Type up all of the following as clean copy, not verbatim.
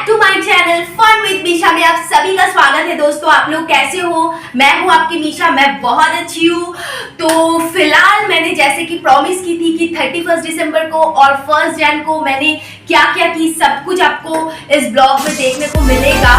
To my channel fun with Misha में आप सभी का स्वागत है। दोस्तों आप लोग कैसे हो? मैं हूं आपकी मीशा, मैं बहुत अच्छी हूं। तो फिलहाल मैंने जैसे कि प्रॉमिस की थी कि 31 दिसंबर को और 1 जन को मैंने क्या क्या की, सब कुछ आपको इस ब्लॉग में देखने को मिलेगा।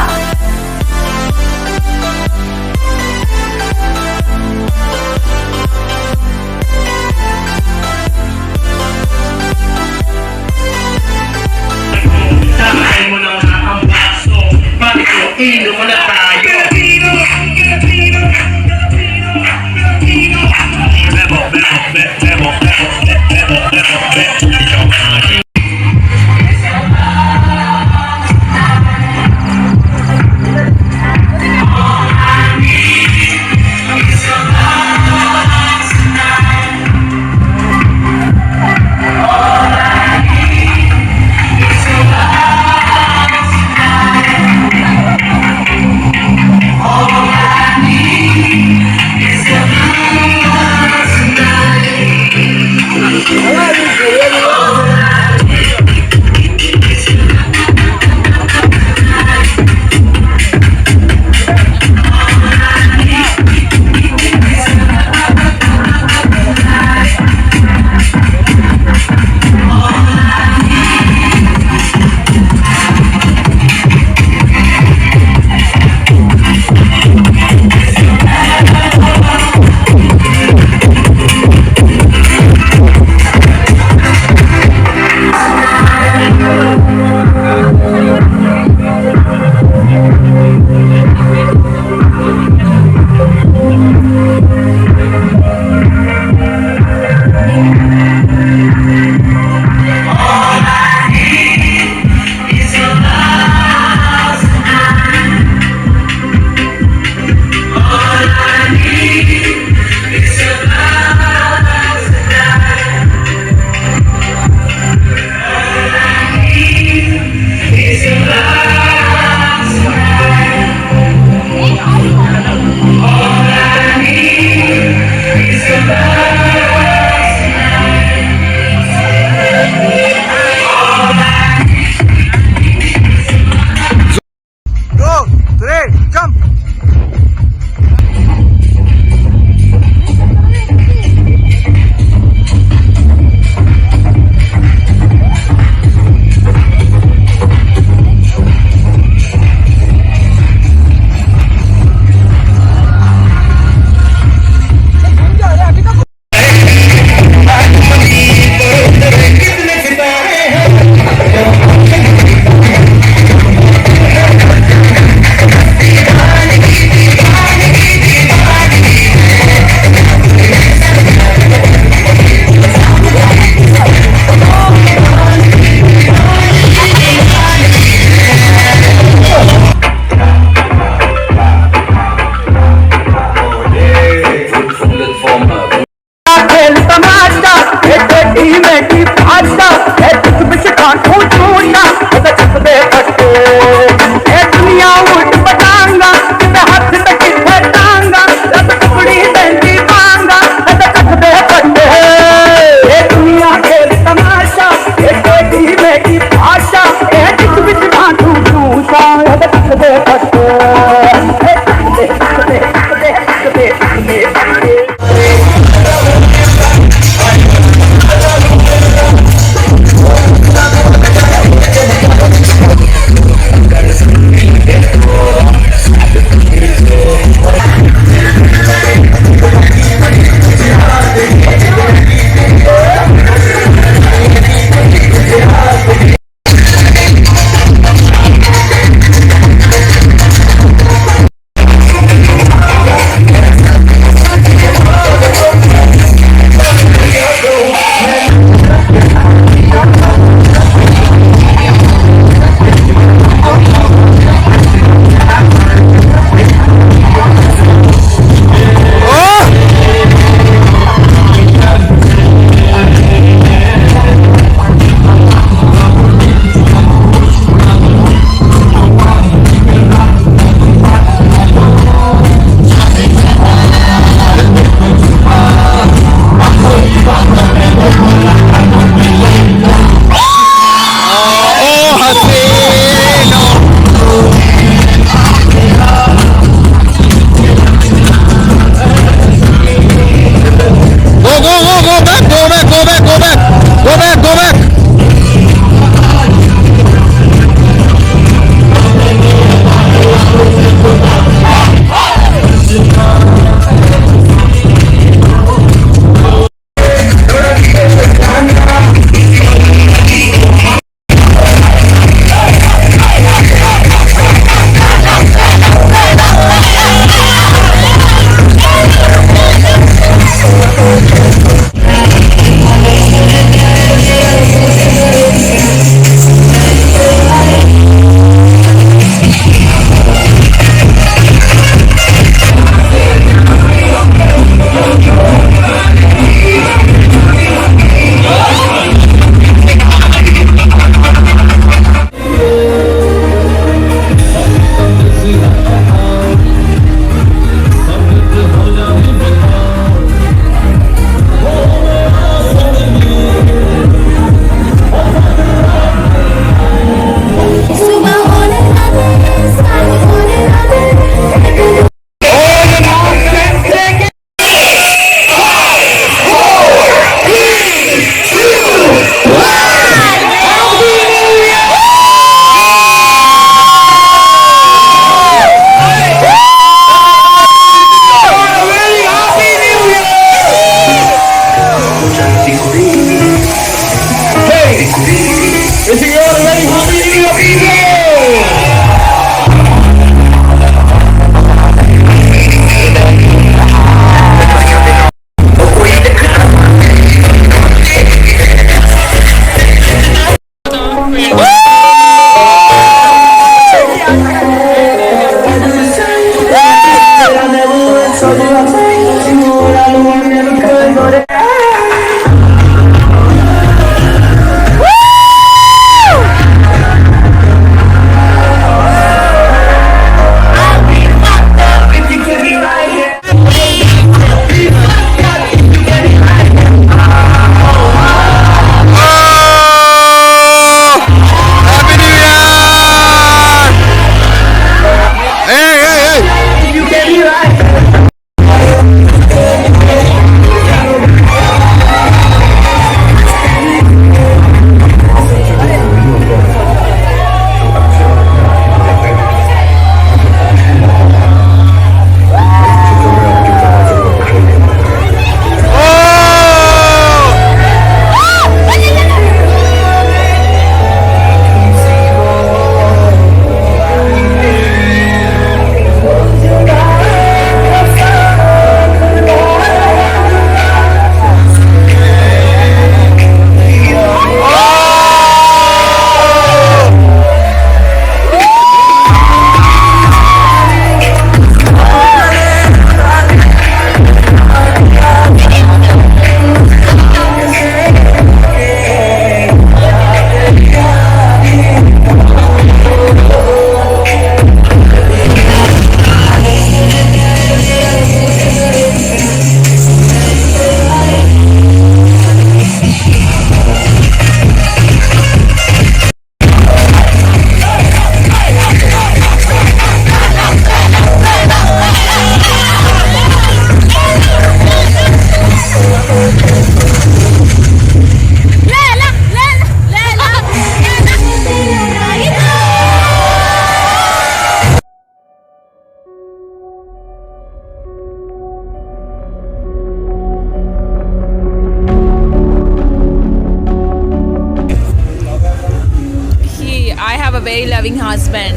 हस्बैंड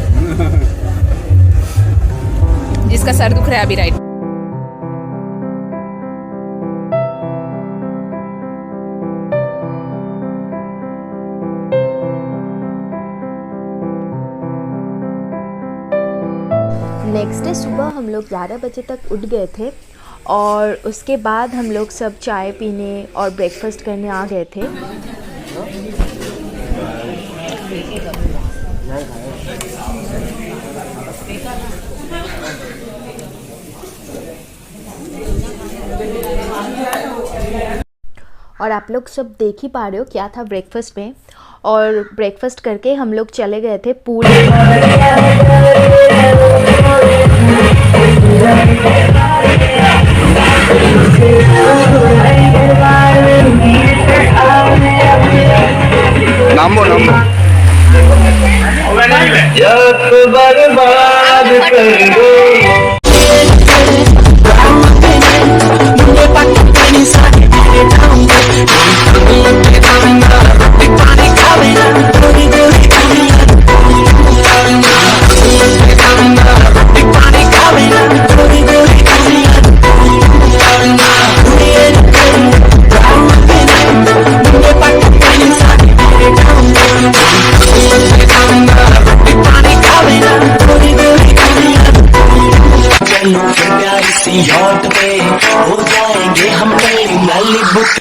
जिसका सर दुख रहा है अभी राइट। नेक्स्ट डे सुबह हम लोग 11 बजे तक उठ गए थे और उसके बाद हम लोग सब चाय पीने और ब्रेकफास्ट करने आ गए थे। और आप लोग सब देख ही पा रहे हो क्या था ब्रेकफास्ट में। और ब्रेकफास्ट करके हम लोग चले गए थे पूल। बर्बाद कर दो यॉट पे हो जाएंगे हम नली बुक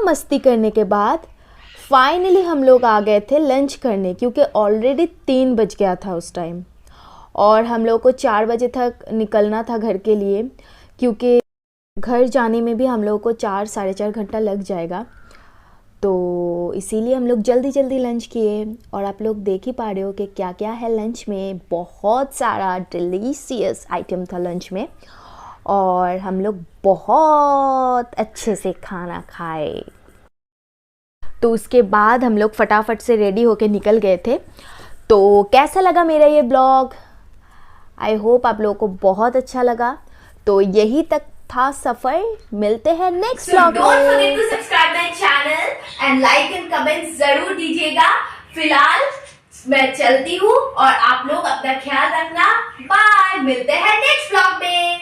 मस्ती करने के बाद फाइनली हम लोग आ गए थे लंच करने, क्योंकि ऑलरेडी 3 बज गया था उस टाइम और हम लोग को 4 बजे तक निकलना था घर के लिए, क्योंकि घर जाने में भी हम लोग को 4-4.5 घंटा लग जाएगा। तो इसीलिए हम लोग जल्दी जल्दी लंच किए और आप लोग देख ही पा रहे हो कि क्या क्या है लंच में। बहुत सारा डिलीशियस आइटम था लंच में और हम लोग बहुत अच्छे से खाना खाए। तो उसके बाद हम लोग फटाफट से रेडी होके निकल गए थे। तो कैसा लगा मेरा ये ब्लॉग? आई होप आप लोगों को बहुत अच्छा लगा। तो यही तक था सफ़र, मिलते हैं नेक्स्ट ब्लॉग में। Don't forget to subscribe my channel and like and comment जरूर दीजिएगा। फिलहाल मैं चलती हूँ और आप लोग अपना ख्याल रखना। बाय, मिलते हैं नेक्स्ट ब्लॉग में।